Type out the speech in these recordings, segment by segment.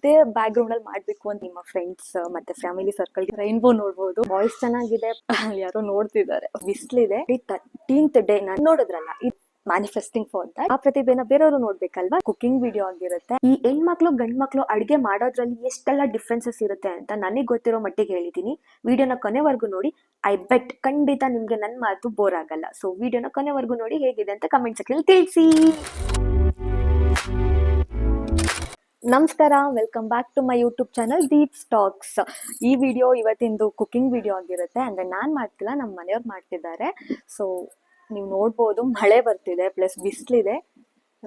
ಇದೇ back ground ಅಲ್ಲಿ ಮಾಡ್ಬೇಕು ಅಂತ ನಿಮ್ಮ ಫ್ರೆಂಡ್ಸ್ ಮತ್ತೆ ಫ್ಯಾಮಿಲಿ ಸರ್ಕಲ್ ರೈನ್ಬೋ ನೋಡ್ಬೋದು. ವಾಯ್ಸ್ ಚೆನ್ನಾಗಿದೆ, ಯಾರೋ ನೋಡ್ತಿದ್ದಾರೆ. ಬಿಸ್ಲಿದೆ. 13th ಡೇ ನಾನು ನೋಡಿದ್ರಲ್ಲ, ಮ್ಯಾನಿಫೆಸ್ಟಿಂಗ್ ಫಾರ್ ದಟ್. ಆ ಪ್ರತಿಭೆನ ಬೇರೆಯವರು ನೋಡ್ಬೇಕಲ್ವಾ. ಕುಕಿಂಗ್ ವಿಡಿಯೋ ಆಗಿರುತ್ತೆ. ಈ ಹೆಣ್ಮಕ್ಳು ಗಂಡ್ ಮಕ್ಳು ಅಡಿಗೆ ಮಾಡೋದ್ರಲ್ಲಿ ಎಷ್ಟೆಲ್ಲ ಡಿಫ್ರೆನ್ಸಸ್ ಇರುತ್ತೆ ಅಂತ ನನಗೆ ಗೊತ್ತಿರೋ ಮಟ್ಟಿಗೆ ಹೇಳಿದೀನಿ. ವಿಡಿಯೋನ ಕೊನೆವರೆಗೂ ನೋಡಿ. ಐ ಬೆಟ್ ಖಂಡಿತ ನಿಮ್ಗೆ ನನ್ನ ಮಾತು ಬೋರ್ ಆಗಲ್ಲ. ಸೊ ವಿಡಿಯೋನ ಕೊನೆವರೆಗೂ ನೋಡಿ, ಹೇಗಿದೆ ಅಂತ ಕಮೆಂಟ್ ಸೆಕ್ಷನ್ ತಿಳಿಸಿ. ನಮಸ್ಕಾರ, welcome back to my YouTube channel Deep stocks. ಈ ವಿಡಿಯೋ ಇವತ್ತಿಂದು ಕುಕಿಂಗ್ ವಿಡಿಯೋ ಆಗಿರುತ್ತೆ. ಅಂದ್ರೆ ನಾನ್ ಮಾಡ್ತಿಲ್ಲ, ನಮ್ಮ ಮನೆಯವ್ರು ಮಾಡ್ತಿದ್ದಾರೆ. ಸೊ ನೀವು ನೋಡ್ಬೋದು, ಮಳೆ ಬರ್ತಿದೆ ಪ್ಲಸ್ ಬಿಸಿಲಿದೆ,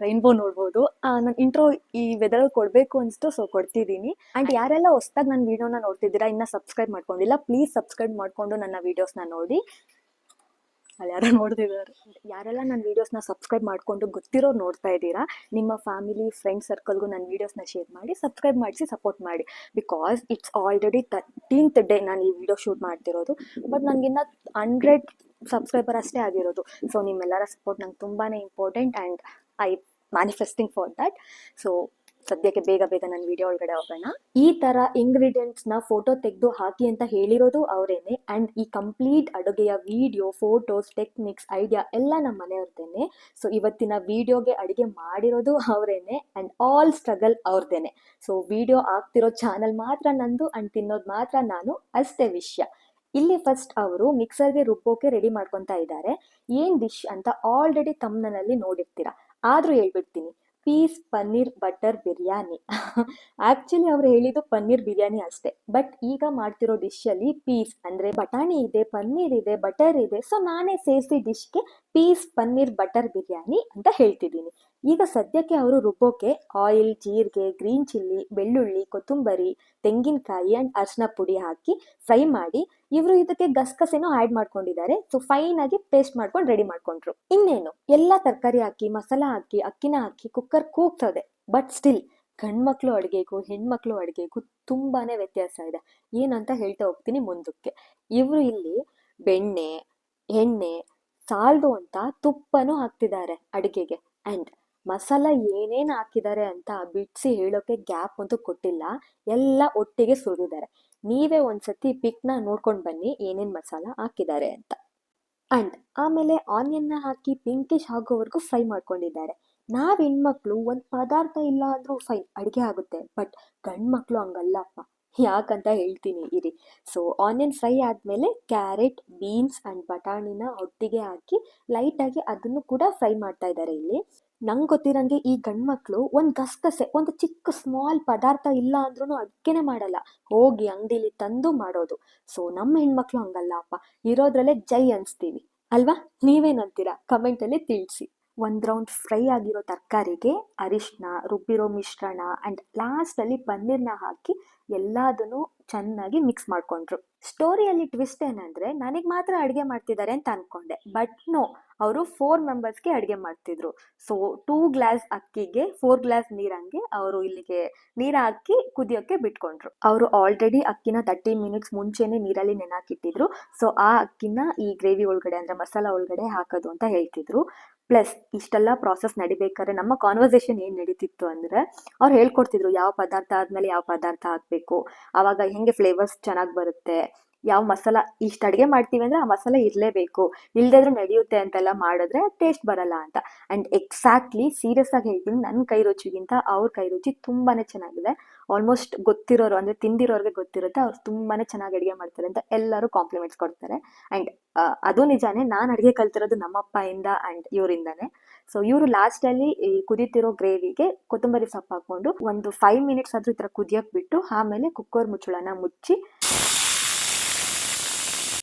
ರೈನ್ಬೋ ನೋಡ್ಬೋದು. ನಾನು ಇಂಟ್ರೋ ಈ ವೆದರ್ ಕೊಡಬೇಕು ಅನಿಸ್ತು, ಸೊ ಕೊಡ್ತಿದ್ದೀನಿ. ಆ್ಯಂಡ್ ಯಾರೆಲ್ಲ ಹೊಸ್ದಾಗಿ ನನ್ನ ವಿಡಿಯೋನ ನೋಡ್ತಿದ್ದೀರಾ, ಇನ್ನೂ ಸಬ್ಸ್ಕ್ರೈಬ್ ಮಾಡ್ಕೊಂಡಿಲ್ಲ, ಪ್ಲೀಸ್ ಸಬ್ಸ್ಕ್ರೈಬ್ ಮಾಡಿಕೊಂಡು ನನ್ನ ವೀಡಿಯೋಸ್ನ ನೋಡಿ. ಅಲ್ಲಿ ಯಾರೋ ನೋಡ್ತಿದ್ದಾರೆ. ಯಾರೆಲ್ಲ ನನ್ನ ವೀಡಿಯೋಸ್ನ ಸಬ್ಸ್ಕ್ರೈಬ್ ಮಾಡಿಕೊಂಡು ಗೊತ್ತಿರೋರು ನೋಡ್ತಾ ಇದ್ದೀರಾ, ನಿಮ್ಮ ಫ್ಯಾಮಿಲಿ ಫ್ರೆಂಡ್ ಸರ್ಕಲ್ಗೂ ನನ್ನ ವೀಡಿಯೋಸ್ನ ಶೇರ್ ಮಾಡಿ, ಸಬ್ಸ್ಕ್ರೈಬ್ ಮಾಡಿಸಿ ಸಪೋರ್ಟ್ ಮಾಡಿ. Because it's already 13th day ನಾನು ಈ ವಿಡಿಯೋ ಶೂಟ್ ಮಾಡ್ತಿರೋದು. ಬಟ್ ನನಗಿನ್ನ 100 ಸಬ್ಸ್ಕ್ರೈಬರ್ ಅಷ್ಟೇ ಆಗಿರೋದು. ಸೊ ನಿಮ್ಮೆಲ್ಲರ ಸಪೋರ್ಟ್ ನಂಗೆ ತುಂಬಾ important and I manifesting for that. So ಸದ್ಯಕ್ಕೆ ಬೇಗ ನನ್ನ ವಿಡಿಯೋ ಒಳಗಡೆ ಹೋಗೋಣ. ಈ ತರ ಇಂಗ್ರೀಡಿಯೆಂಟ್ಸ್ ನ ಫೋಟೋ ತೆಗೆದು ಹಾಕಿ ಅಂತ ಹೇಳಿರೋದು ಅವರೇನೆ. ಅಂಡ್ ಈ ಕಂಪ್ಲೀಟ್ ಅಡುಗೆಯ ವಿಡಿಯೋ, ಫೋಟೋಸ್, ಟೆಕ್ನಿಕ್ಸ್, ಐಡಿಯಾ ಎಲ್ಲ ನಮ್ಮ ಮನೆಯವ್ರದ್ದೇನೆ. ಸೊ ಇವತ್ತಿನ ವಿಡಿಯೋಗೆ ಅಡುಗೆ ಮಾಡಿರೋದು ಅವರೇನೆ ಅಂಡ್ ಆಲ್ ಸ್ಟ್ರಗಲ್ ಅವ್ರದ್ದೇನೆ. ಸೊ ವಿಡಿಯೋ ಆಗ್ತಿರೋ ಚಾನಲ್ ಮಾತ್ರ ನಂದು ಅಂಡ್ ತಿನ್ನೋದು ಮಾತ್ರ ನಾನು, ಅಷ್ಟೇ ವಿಷಯ. ಇಲ್ಲಿ ಫಸ್ಟ್ ಅವರು ಮಿಕ್ಸರ್ಗೆ ರುಬ್ಬೋಕೆ ರೆಡಿ ಮಾಡ್ಕೊತಾ ಇದ್ದಾರೆ. ಏನ್ ಡಿಶ್ ಅಂತ ಆಲ್ರೆಡಿ ತಮ್ಮನಲ್ಲಿ ನೋಡಿರ್ತೀರಾ, ಆದ್ರೂ ಹೇಳ್ಬಿಡ್ತೀನಿ. Peas paneer butter biryani. Actually ಅವ್ರು ಹೇಳಿದ್ದು ಪನ್ನೀರ್ ಬಿರಿಯಾನಿ ಅಷ್ಟೇ. ಬಟ್ ಈಗ ಮಾಡ್ತಿರೋ ಡಿಶ್ ಅಲ್ಲಿ ಪೀಸ್ ಅಂದ್ರೆ ಬಟಾಣಿ ಇದೆ, ಪನ್ನೀರ್ ಇದೆ, ಬಟರ್ ಇದೆ. ಸೊ ನಾನೇ ಸೇರಿಸಿ ಡಿಶ್ಗೆ ಪೀಸ್ ಪನ್ನೀರ್ ಬಟರ್ ಬಿರಿಯಾನಿ ಅಂತ ಹೇಳ್ತಿದ್ದೀನಿ. ಈಗ ಸದ್ಯಕ್ಕೆ ಅವರು ರುಬ್ಬೋಕೆ ಆಯಿಲ್, ಜೀರಿಗೆ, ಗ್ರೀನ್ ಚಿಲ್ಲಿ, ಬೆಳ್ಳುಳ್ಳಿ, ಕೊತ್ತಂಬರಿ, ತೆಂಗಿನಕಾಯಿ ಅಂಡ್ ಅರಿಶಿನ ಪುಡಿ ಹಾಕಿ ಫ್ರೈ ಮಾಡಿ, ಇವರು ಇದಕ್ಕೆ ಗಸಗಸೆನೂ ಆ್ಯಡ್ ಮಾಡ್ಕೊಂಡಿದ್ದಾರೆ. ಸೊ ಫೈನ್ ಆಗಿ ಪೇಸ್ಟ್ ಮಾಡ್ಕೊಂಡು ರೆಡಿ ಮಾಡ್ಕೊಂಡ್ರು. ಇನ್ನೇನು ಎಲ್ಲ ತರಕಾರಿ ಹಾಕಿ, ಮಸಾಲ ಹಾಕಿ, ಅಕ್ಕಿನ ಹಾಕಿ ಕುಕ್ಕರ್ ಕೂಗ್ತದೆ. ಬಟ್ ಸ್ಟಿಲ್ ಗಂಡ್ಮಕ್ಳು ಅಡುಗೆಗೂ ಹೆಣ್ಮಕ್ಳು ಅಡುಗೆಗೂ ತುಂಬಾನೇ ವ್ಯತ್ಯಾಸ ಇದೆ. ಏನಂತ ಹೇಳ್ತಾ ಹೋಗ್ತೀನಿ ಮುಂದಕ್ಕೆ. ಇವರು ಇಲ್ಲಿ ಬೆಣ್ಣೆ, ಎಣ್ಣೆ ಸಾಲ್ದು ಅಂತ ತುಪ್ಪನೂ ಹಾಕ್ತಿದ್ದಾರೆ ಅಡುಗೆಗೆ. ಅಂಡ್ ಮಸಾಲ ಏನೇನು ಹಾಕಿದ್ದಾರೆ ಅಂತ ಬಿಡಿಸಿ ಹೇಳೋಕೆ ಗ್ಯಾಪ್ ಅಂತೂ ಕೊಟ್ಟಿಲ್ಲ, ಎಲ್ಲ ಒಟ್ಟಿಗೆ ಸುರಿದಿದ್ದಾರೆ. ನೀವೇ ಒಂದ್ಸತಿ ಪಿಕ್ನ ನೋಡ್ಕೊಂಡು ಬನ್ನಿ ಏನೇನು ಮಸಾಲ ಹಾಕಿದ್ದಾರೆ ಅಂತ. ಅಂಡ್ ಆಮೇಲೆ ಆನಿಯನ್ನ ಹಾಕಿ ಪಿಂಕಿಶ್ ಆಗೋವರೆಗೂ ಫ್ರೈ ಮಾಡ್ಕೊಂಡಿದ್ದಾರೆ. ನಾವ್ ಹೆಣ್ಮಕ್ಳು ಒಂದು ಪದಾರ್ಥ ಇಲ್ಲ ಅಂದ್ರೂ ಫೈನ್, ಅಡುಗೆ ಆಗುತ್ತೆ. ಬಟ್ ಗಂಡ್ಮಕ್ಳು ಹಂಗಲ್ಲಪ್ಪ. ಯಾಕಂತ ಹೇಳ್ತೀನಿ ಇರಿ. ಸೊ ಆನಿಯನ್ ಫ್ರೈ ಆದಮೇಲೆ ಕ್ಯಾರೆಟ್, ಬೀನ್ಸ್ ಅಂಡ್ ಬಟಾಣಿನ ಒಟ್ಟಿಗೆ ಹಾಕಿ ಲೈಟಾಗಿ ಅದನ್ನು ಕೂಡ ಫ್ರೈ ಮಾಡ್ತಾ ಇದ್ದಾರೆ ಇಲ್ಲಿ. ನಂಗೆ ಗೊತ್ತಿರಂಗೆ ಈ ಗಂಡ್ಮಕ್ಳು ಒಂದು ಗಸಗಸೆ, ಒಂದು ಚಿಕ್ಕ ಸ್ಮಾಲ್ ಪದಾರ್ಥ ಇಲ್ಲ ಅಂದ್ರೂ ಅಡುಗೆನೇ ಮಾಡಲ್ಲ, ಹೋಗಿ ಅಂಗಡಿಲಿ ತಂದು ಮಾಡೋದು. ಸೊ ನಮ್ಮ ಹೆಣ್ಮಕ್ಳು ಹಂಗಲ್ಲ ಅಪ್ಪ, ಇರೋದ್ರಲ್ಲೇ ಜೈ ಅನ್ಸ್ತೀವಿ ಅಲ್ವಾ? ನೀವೇನಂತೀರಾ ಕಮೆಂಟಲ್ಲಿ ತಿಳಿಸಿ. ಒಂದು ರೌಂಡ್ ಫ್ರೈ ಆಗಿರೋ ತರಕಾರಿಗೆ ಅರಿಶಿನ, ರುಬ್ಬಿರೋ ಮಿಶ್ರಣ ಅಂಡ್ ಲಾಸ್ಟಲ್ಲಿ ಪನ್ನೀರ್ನ ಹಾಕಿ ಎಲ್ಲದನ್ನು ಚೆನ್ನಾಗಿ ಮಿಕ್ಸ್ ಮಾಡ್ಕೊಂಡ್ರು. ಸ್ಟೋರಿಯಲ್ಲಿ ಟ್ವಿಸ್ಟ್ ಏನಂದ್ರೆ, ನನಗೆ ಮಾತ್ರ ಅಡುಗೆ ಮಾಡ್ತಿದ್ದಾರೆ ಅಂತ ಅನ್ಕೊಂಡೆ. ಬಟ್ ನೋ, ಅವರು 4 ಮೆಂಬರ್ಸ್ಗೆ ಅಡುಗೆ ಮಾಡ್ತಿದ್ರು. ಸೊ 2 ಗ್ಲಾಸ್ ಅಕ್ಕಿಗೆ 4 ಗ್ಲಾಸ್ ನೀರಂಗೆ ಅವರು ಇಲ್ಲಿಗೆ ನೀರು ಹಾಕಿ ಕುದಿಯೋಕ್ಕೆ ಬಿಟ್ಕೊಂಡ್ರು. ಅವರು ಆಲ್ರೆಡಿ ಅಕ್ಕಿನ 30 ಮಿನಿಟ್ಸ್ ಮುಂಚೆನೆ ನೀರಲ್ಲಿ ನೆನಾಕಿಟ್ಟಿದ್ರು. ಸೊ ಆ ಅಕ್ಕಿನ ಈ ಗ್ರೇವಿ ಒಳಗಡೆ ಅಂದ್ರೆ ಮಸಾಲ ಒಳಗಡೆ ಹಾಕೋದು ಅಂತ ಹೇಳ್ತಿದ್ರು. ಪ್ಲಸ್ ಇಷ್ಟೆಲ್ಲ ಪ್ರಾಸೆಸ್ ನಡಿಬೇಕಾದ್ರೆ ನಮ್ಮ ಕಾನ್ವರ್ಸೇಷನ್ ಏನು ನಡೀತಿತ್ತು ಅಂದರೆ, ಅವ್ರು ಹೇಳ್ಕೊಡ್ತಿದ್ರು ಯಾವ ಪದಾರ್ಥ ಆದಮೇಲೆ ಯಾವ ಪದಾರ್ಥ ಹಾಕಬೇಕು, ಆವಾಗ ಹೆಂಗೆ ಫ್ಲೇವರ್ಸ್ ಚೆನ್ನಾಗಿ ಬರುತ್ತೆ, ಯಾವ ಮಸಾಲ, ಇಷ್ಟು ಅಡುಗೆ ಮಾಡ್ತೀವಿ ಅಂದರೆ ಆ ಮಸಾಲ ಇರಲೇಬೇಕು, ಇಲ್ಲದಿದ್ರೂ ನಡೆಯುತ್ತೆ ಅಂತೆಲ್ಲ ಮಾಡಿದ್ರೆ ಟೇಸ್ಟ್ ಬರಲ್ಲ ಅಂತ. ಆ್ಯಂಡ್ ಎಕ್ಸಾಕ್ಟ್ಲಿ ಸೀರಿಯಸ್ ಆಗಿ ಹೇಳ್ತೀನಿ, ನನ್ನ ಕೈ ರುಚಿಗಿಂತ ಅವ್ರ ಕೈ ರುಚಿ ತುಂಬಾ ಚೆನ್ನಾಗಿದೆ. ಆಲ್ಮೋಸ್ಟ್ ಗೊತ್ತಿರೋರು ಅಂದರೆ ತಿಂದಿರೋರಿಗೆ ಗೊತ್ತಿರುತ್ತೆ ಅವ್ರು ತುಂಬಾ ಚೆನ್ನಾಗಿ ಅಡುಗೆ ಮಾಡ್ತಾರೆ ಅಂತ ಎಲ್ಲರೂ ಕಾಂಪ್ಲಿಮೆಂಟ್ಸ್ ಕೊಡ್ತಾರೆ. ಆ್ಯಂಡ್ ಅದು ನಿಜಾನೇ, ನಾನು ಅಡುಗೆ ಕಲ್ತಿರೋದು ನಮ್ಮಪ್ಪ ಇಂದ ಆ್ಯಂಡ್ ಇವರಿಂದಾನೆ. ಸೊ ಇವರು ಲಾಸ್ಟಲ್ಲಿ ಈ ಕುದೀತಿರೋ ಗ್ರೇವಿಗೆ ಕೊತ್ತಂಬರಿ ಸೊಪ್ಪು ಹಾಕೊಂಡು ಒಂದು 5 ಮಿನಿಟ್ಸ್ ಆದರೂ ಈ ಥರ ಕುದಿಯೋಕೆ ಬಿಟ್ಟು, ಆಮೇಲೆ ಕುಕ್ಕರ್ ಮುಚ್ಚಳನ ಮುಚ್ಚಿ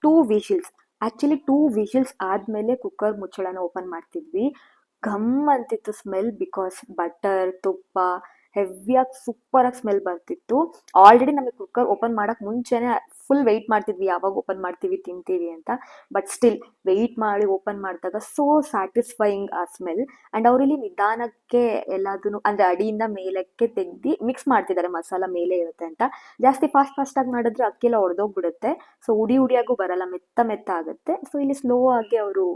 2 ವಿಶಿಲ್ಸ್, ಆ್ಯಕ್ಚುಲಿ 2 ವಿಶಿಲ್ಸ್ ಆದಮೇಲೆ ಕುಕ್ಕರ್ ಮುಚ್ಚಳನ ಓಪನ್ ಮಾಡ್ತಿದ್ವಿ. ಘಮ್ ಅಂತಿತ್ತು ಸ್ಮೆಲ್. ಬಿಕಾಸ್ ಬಟರ್, ತುಪ್ಪ ಹೆವಿಯಾಗಿ ಸೂಪರಾಗಿ ಸ್ಮೆಲ್ ಬರ್ತಿತ್ತು. ಆಲ್ರೆಡಿ ನಮಗೆ ಕುಕ್ಕರ್ ಓಪನ್ ಮಾಡೋಕ್ಕೆ ಮುಂಚೆನೇ ಫುಲ್ ವೆಯ್ಟ್ ಮಾಡ್ತಿದ್ವಿ, ಯಾವಾಗ ಓಪನ್ ಮಾಡ್ತೀವಿ ತಿಂತೀವಿ ಅಂತ. ಬಟ್ ಸ್ಟಿಲ್ ವೆಯ್ಟ್ ಮಾಡಿ ಓಪನ್ ಮಾಡಿದಾಗ ಸೋ ಸ್ಯಾಟಿಸ್ಫೈಯಿಂಗ್ ಆ ಸ್ಮೆಲ್. ಆ್ಯಂಡ್ ಅವರಿಲ್ಲಿ ನಿಧಾನಕ್ಕೆ ಎಲ್ಲದನ್ನು ಅಂದರೆ ಅಡಿಯಿಂದ ಮೇಲಕ್ಕೆ ತೆಗ್ದು ಮಿಕ್ಸ್ ಮಾಡ್ತಿದ್ದಾರೆ, ಮಸಾಲ ಮೇಲೆ ಇರುತ್ತೆ ಅಂತ. ಜಾಸ್ತಿ ಫಾಸ್ಟಾಗಿ ಮಾಡಿದ್ರೆ ಅಕ್ಕಿಯೆಲ್ಲ ಒಡೆದೋಗ್ಬಿಡುತ್ತೆ. ಸೊ ಉಡಿಯಾಗೂ ಬರಲ್ಲ, ಮೆತ್ತ ಆಗುತ್ತೆ. ಸೊ ಇಲ್ಲಿ ಸ್ಲೋ ಆಗಿ ಅವರು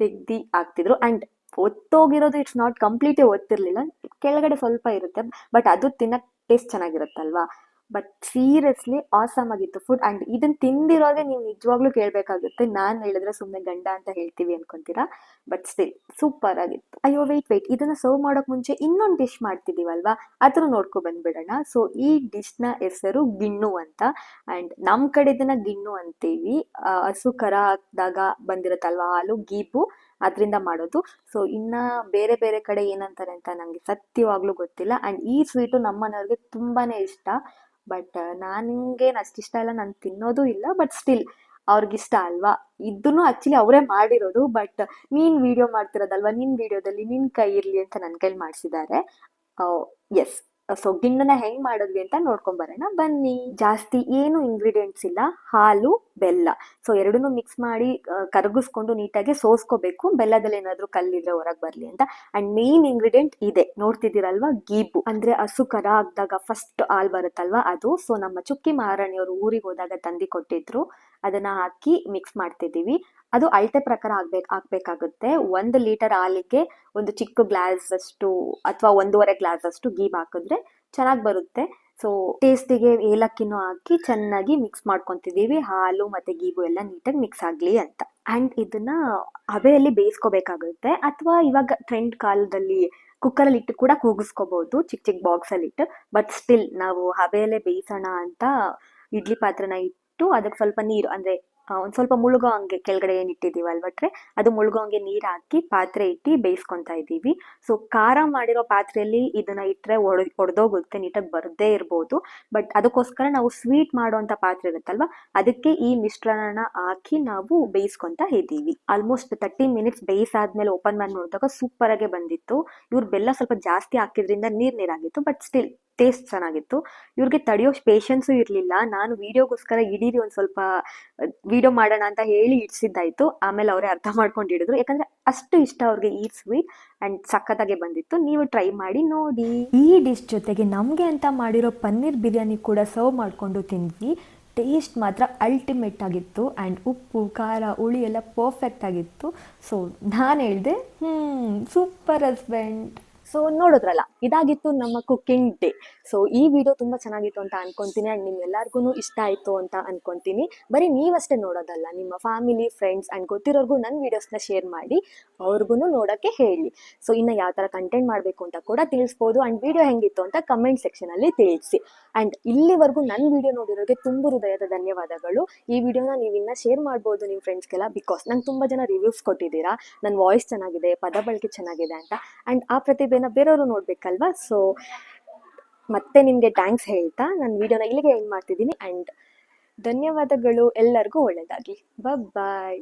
ತೆಗ್ದು ಹಾಕ್ತಿದ್ರು. ಆ್ಯಂಡ್ ಒತ್ತೋಗಿರೋದು ಇಟ್ಸ್ ನಾಟ್ ಕಂಪ್ಲೀಟ್ಲಿ ಒತ್ತಿರ್ಲಿಲ್ಲ, ಕೆಳಗಡೆ ಸ್ವಲ್ಪ ಇರುತ್ತೆ, ಬಟ್ ಅದು ತಿನ್ನಕ್ ಟೇಸ್ಟ್ ಚೆನ್ನಾಗಿರುತ್ತಲ್ವಾ. ಬಟ್ ಸೀರಿಯಸ್ಲಿ ಆಸಮ್ ಆಗಿತ್ತು ಫುಡ್. ಅಂಡ್ ಇದನ್ನ ತಿಂದಿರೋದೇ ನೀವು ನಿಜವಾಗ್ಲೂ ಕೇಳಬೇಕಾಗುತ್ತೆ. ನಾನು ಹೇಳಿದ್ರೆ ಸುಮ್ಮನೆ ಗಂಡ ಅಂತ ಹೇಳ್ತೀವಿ ಅನ್ಕೊಂತೀರಾ, ಬಟ್ ಸ್ಟಿಲ್ ಸೂಪರ್ ಆಗಿತ್ತು. ಅಯ್ಯೋ ವೆಯ್ಟ್ ಇದನ್ನ ಸರ್ವ್ ಮಾಡೋಕೆ ಮುಂಚೆ ಇನ್ನೊಂದು ಡಿಶ್ ಮಾಡ್ತಿದ್ದೀವಲ್ವಾ, ಅದನ್ನು ನೋಡ್ಕೊ ಬಂದ್ಬಿಡೋಣ. ಸೊ ಈ ಡಿಶ್ನ ಹೆಸರು ಗಿಣ್ಣು ಅಂತ. ಆ್ಯಂಡ್ ನಮ್ಮ ಕಡೆ ಇದನ್ನ ಗಿಣ್ಣು ಅಂತೀವಿ. ಹಸು ಕರ ಹಾಕಿದಾಗ ಬಂದಿರುತ್ತಲ್ವಾ ಹಾಲು, ಗೀಬು, ಅದರಿಂದ ಮಾಡೋದು. ಸೊ ಇನ್ನ ಬೇರೆ ಬೇರೆ ಕಡೆ ಏನಂತಾರೆ ಅಂತ ನಂಗೆ ಸತ್ಯವಾಗ್ಲೂ ಗೊತ್ತಿಲ್ಲ. ಆ್ಯಂಡ್ ಈ ಸ್ವೀಟು ನಮ್ಮ ಮನೆಯವ್ರಿಗೆ ತುಂಬಾನೇ ಇಷ್ಟ. ಬಟ್ ನನಗೇನು ಅಷ್ಟು ಇಷ್ಟ ಇಲ್ಲ, ನಾನು ತಿನ್ನೋದು ಇಲ್ಲ. ಬಟ್ ಸ್ಟಿಲ್ ಅವ್ರಿಗಿಷ್ಟ ಅಲ್ವಾ. ಇದನ್ನು ಆಕ್ಚುಲಿ ಅವರೇ ಮಾಡಿರೋದು, ಬಟ್ ನೀನ್ ವಿಡಿಯೋ ಮಾಡ್ತಿರೋದಲ್ವಾ, ನಿನ್ ವಿಡಿಯೋದಲ್ಲಿ ನಿನ್ ಕೈ ಇರ್ಲಿ ಅಂತ ನನ್ನ ಕೈಲಿ ಮಾಡಿಸಿದ್ದಾರೆ. ಎಸ್. ಸೊ ಗಿಣ್ಣನ ಹೆಂಗ್ ಮಾಡಿದ್ವಿ ಅಂತ ನೋಡ್ಕೊಂಡ್ ಬರೋಣ ಬನ್ನಿ. ಜಾಸ್ತಿ ಏನು ಇಂಗ್ರೀಡಿಯೆಂಟ್ಸ್ ಇಲ್ಲ, ಹಾಲು, ಬೆಲ್ಲ. ಸೊ ಎರಡನ್ನೂ ಮಿಕ್ಸ್ ಮಾಡಿ ಕರಗಿಸ್ಕೊಂಡು ನೀಟಾಗಿ ಸೋಸ್ಕೋಬೇಕು, ಬೆಲ್ಲದಲ್ಲಿ ಏನಾದ್ರೂ ಕಲ್ಲಿದ್ರೆ ಹೊರಗೆ ಬರ್ಲಿ ಅಂತ. ಅಂಡ್ ಮೇನ್ ಇಂಗ್ರೀಡಿಯೆಂಟ್ ಇದೆ, ನೋಡ್ತಿದ್ದೀರಲ್ವಾ, ಗೀಬು ಅಂದ್ರೆ ಹಸು ಕರ ಹಾಕಿದಾಗ ಫಸ್ಟ್ ಹಾಲ್ ಬರುತ್ತಲ್ವಾ ಅದು. ಸೊ ನಮ್ಮ ಚುಕ್ಕಿ ಮಹಾರಾಣಿಯವರು ಊರಿಗೆ ಹೋದಾಗ ತಂದಿ ಕೊಟ್ಟಿದ್ರು, ಅದನ್ನ ಹಾಕಿ ಮಿಕ್ಸ್ ಮಾಡ್ತಿದ್ದೀವಿ. ಅದು ಅಳತೆ ಪ್ರಕಾರ ಹಾಕ್ಬೇಕಾಗುತ್ತೆ. 1 ಲೀಟರ್ ಹಾಲಿಗೆ ಒಂದು ಚಿಕ್ಕ ಗ್ಲಾಸ್ ಅಷ್ಟು ಅಥವಾ 1.5 ಗ್ಲಾಸ್ ಅಷ್ಟು ಗೀಬ್ ಹಾಕಿದ್ರೆ ಚೆನ್ನಾಗಿ ಬರುತ್ತೆ. ಸೊ ಟೇಸ್ಟಿಗೆ ಏಲಕ್ಕಿನೂ ಹಾಕಿ ಚೆನ್ನಾಗಿ ಮಿಕ್ಸ್ ಮಾಡ್ಕೊಂತಿದೀವಿ, ಹಾಲು ಮತ್ತೆ ಗೀಬು ಎಲ್ಲ ನೀಟಾಗಿ ಮಿಕ್ಸ್ ಆಗ್ಲಿ ಅಂತ. ಅಂಡ್ ಇದನ್ನ ಹಬೆಯಲ್ಲಿ ಬೇಯಿಸ್ಕೋಬೇಕಾಗುತ್ತೆ, ಅಥವಾ ಇವಾಗ ಟ್ರೆಂಡ್ ಕಾಲದಲ್ಲಿ ಕುಕ್ಕರಲ್ಲಿ ಇಟ್ಟು ಕೂಡ ಕೂಗಿಸ್ಕೋಬಹುದು, ಚಿಕ್ಕ ಚಿಕ್ಕ ಬಾಕ್ಸ್ ಅಲ್ಲಿ ಇಟ್ಟು. ಬಟ್ ಸ್ಟಿಲ್ ನಾವು ಹಬೆಯಲ್ಲೇ ಬೇಯಿಸೋಣ ಅಂತ ಇಡ್ಲಿ ಪಾತ್ರೆನ ಇಟ್ಟು ಅದಕ್ಕೆ ಸ್ವಲ್ಪ ನೀರು ಅಂದ್ರೆ ಒಂದ್ ಸ್ವಲ್ಪ ಮುಳುಗೋ ಹಂಗೆ, ಕೆಳಗಡೆ ಏನ್ ಇಟ್ಟಿದೀವಲ್ವ ಟ್ರೆ, ಅದು ಮುಳುಗೋ ಹಂಗೆ ನೀರ್ ಹಾಕಿ ಪಾತ್ರೆ ಇಟ್ಟು ಬೇಯಿಸ್ಕೊಂತಾ ಇದ್ದೀವಿ. ಸೊ ಖಾರ ಮಾಡಿರೋ ಪಾತ್ರೆಯಲ್ಲಿ ಇದನ್ನ ಇಟ್ರೆ ಒಡೆದೋಗುತ್ತೆ, ನೀಟಾಗಿ ಬರದೇ ಇರ್ಬೋದು. ಬಟ್ ಅದಕ್ಕೋಸ್ಕರ ನಾವು ಸ್ವೀಟ್ ಮಾಡುವಂತ ಪಾತ್ರೆ ಇರುತ್ತಲ್ವಾ, ಅದಕ್ಕೆ ಈ ಮಿಶ್ರಣನ ಹಾಕಿ ನಾವು ಬೇಯಿಸ್ಕೊಂತಾ ಇದ್ದೀವಿ. ಆಲ್ಮೋಸ್ಟ್ 30 ಮಿನಿಟ್ಸ್ ಬೇಯಿಸಾದ್ಮೇಲೆ ಓಪನ್ ಮಾಡಿ ನೋಡಿದಾಗ ಸೂಪರ್ ಆಗಿ ಬಂದಿತ್ತು. ಇವ್ರು ಬೆಲ್ಲ ಸ್ವಲ್ಪ ಜಾಸ್ತಿ ಹಾಕಿದ್ರಿಂದ ನೀರಾಗಿತ್ತು, ಬಟ್ ಸ್ಟಿಲ್ ಟೇಸ್ಟ್ ಚೆನ್ನಾಗಿತ್ತು. ಇವ್ರಿಗೆ ತಡೆಯೋ ಪೇಷನ್ಸು ಇರಲಿಲ್ಲ. ನಾನು ವಿಡಿಯೋಗೋಸ್ಕರ ಇಡೀರಿ ಒಂದು ಸ್ವಲ್ಪ ವಿಡಿಯೋ ಮಾಡೋಣ ಅಂತ ಹೇಳಿ ಇಡ್ಸಿದ್ದಾಯ್ತು. ಆಮೇಲೆ ಅವರೇ ಅರ್ಥ ಮಾಡ್ಕೊಂಡು ಹಿಡಿದ್ರು, ಯಾಕಂದ್ರೆ ಅಷ್ಟು ಇಷ್ಟ ಅವ್ರಿಗೆ ಈ ಸ್ವೀಟ್. ಅಂಡ್ ಸಖತ್ತಾಗೆ ಬಂದಿತ್ತು, ನೀವು ಟ್ರೈ ಮಾಡಿ ನೋಡಿ. ಈ ಡಿಶ್ ಜೊತೆಗೆ ನಮಗೆ ಅಂತ ಮಾಡಿರೋ ಪನ್ನೀರ್ ಬಿರಿಯಾನಿ ಕೂಡ ಸರ್ವ್ ಮಾಡಿಕೊಂಡು ತಿಂದ್ವಿ. ಟೇಸ್ಟ್ ಮಾತ್ರ ಅಲ್ಟಿಮೇಟ್ ಆಗಿತ್ತು. ಆ್ಯಂಡ್ ಉಪ್ಪು ಖಾರ ಹುಳಿ ಎಲ್ಲ ಪರ್ಫೆಕ್ಟ್ ಆಗಿತ್ತು. ಸೊ ನಾನು ಹೇಳಿದೆ ಸೂಪರ್ ಹಸ್ಬೆಂಡ್. ಸೊ ನೋಡಿದ್ರಲ್ಲ, ಇದಾಗಿತ್ತು ನಮ್ಮ ಕುಕ್ಕಿಂಗ್ ಡೇ. ಸೊ ಈ ವಿಡಿಯೋ ತುಂಬ ಚೆನ್ನಾಗಿತ್ತು ಅಂತ ಅನ್ಕೊಂತೀನಿ. ಆ್ಯಂಡ್ ನಿಮ್ಗೆಲ್ಲರಿಗೂ ಇಷ್ಟ ಆಯಿತು ಅಂತ ಅನ್ಕೊಂತೀನಿ. ಬರೀ ನೀವಷ್ಟೇ ನೋಡೋದಲ್ಲ, ನಿಮ್ಮ ಫ್ಯಾಮಿಲಿ, ಫ್ರೆಂಡ್ಸ್ ಆ್ಯಂಡ್ ಗೊತ್ತಿರೋರ್ಗೂ ನನ್ನ ವೀಡಿಯೋಸ್ನ ಶೇರ್ ಮಾಡಿ ಅವ್ರಿಗೂ ನೋಡೋಕ್ಕೆ ಹೇಳಿ. ಸೊ ಇನ್ನು ಯಾವ ಥರ ಕಂಟೆಂಟ್ ಮಾಡಬೇಕು ಅಂತ ಕೂಡ ತಿಳಿಸ್ಬೋದು. ಆ್ಯಂಡ್ ವಿಡಿಯೋ ಹೆಂಗಿತ್ತು ಅಂತ ಕಮೆಂಟ್ ಸೆಕ್ಷನಲ್ಲಿ ತಿಳಿಸಿ. ಆ್ಯಂಡ್ ಇಲ್ಲಿವರೆಗೂ ನನ್ನ ವಿಡಿಯೋ ನೋಡಿರೋರಿಗೆ ತುಂಬ ಹೃದಯದ ಧನ್ಯವಾದಗಳು. ಈ ವಿಡಿಯೋನ ನೀವು ಇನ್ನೂ ಶೇರ್ ಮಾಡ್ಬೋದು ನಿಮ್ಮ ಫ್ರೆಂಡ್ಸ್ಗೆಲ್ಲ, ಬಿಕಾಸ್ ನಂಗೆ ತುಂಬ ಜನ ರಿವ್ಯೂಸ್ ಕೊಟ್ಟಿದ್ದೀರಾ, ನನ್ನ ವಾಯ್ಸ್ ಚೆನ್ನಾಗಿದೆ, ಪದ ಬಳಕೆ ಚೆನ್ನಾಗಿದೆ ಅಂತ. ಆ್ಯಂಡ್ ಆ ಪ್ರತಿಭೆನ ಬೇರೆಯವರು ನೋಡ್ಬೇಕಲ್ವಾ. ಸೊ ಮತ್ತೆ ನಿಮಗೆ ಥ್ಯಾಂಕ್ಸ್ ಹೇಳ್ತಾ ನಾನು ವಿಡಿಯೋನ ಇಲ್ಲಿಗೆ ಎಂಡ್ ಮಾಡ್ತಿದ್ದೀನಿ. ಆ್ಯಂಡ್ ಧನ್ಯವಾದಗಳು, ಎಲ್ಲರಿಗೂ ಒಳ್ಳೆಯದಾಗಲಿ. ಬಾಯ್.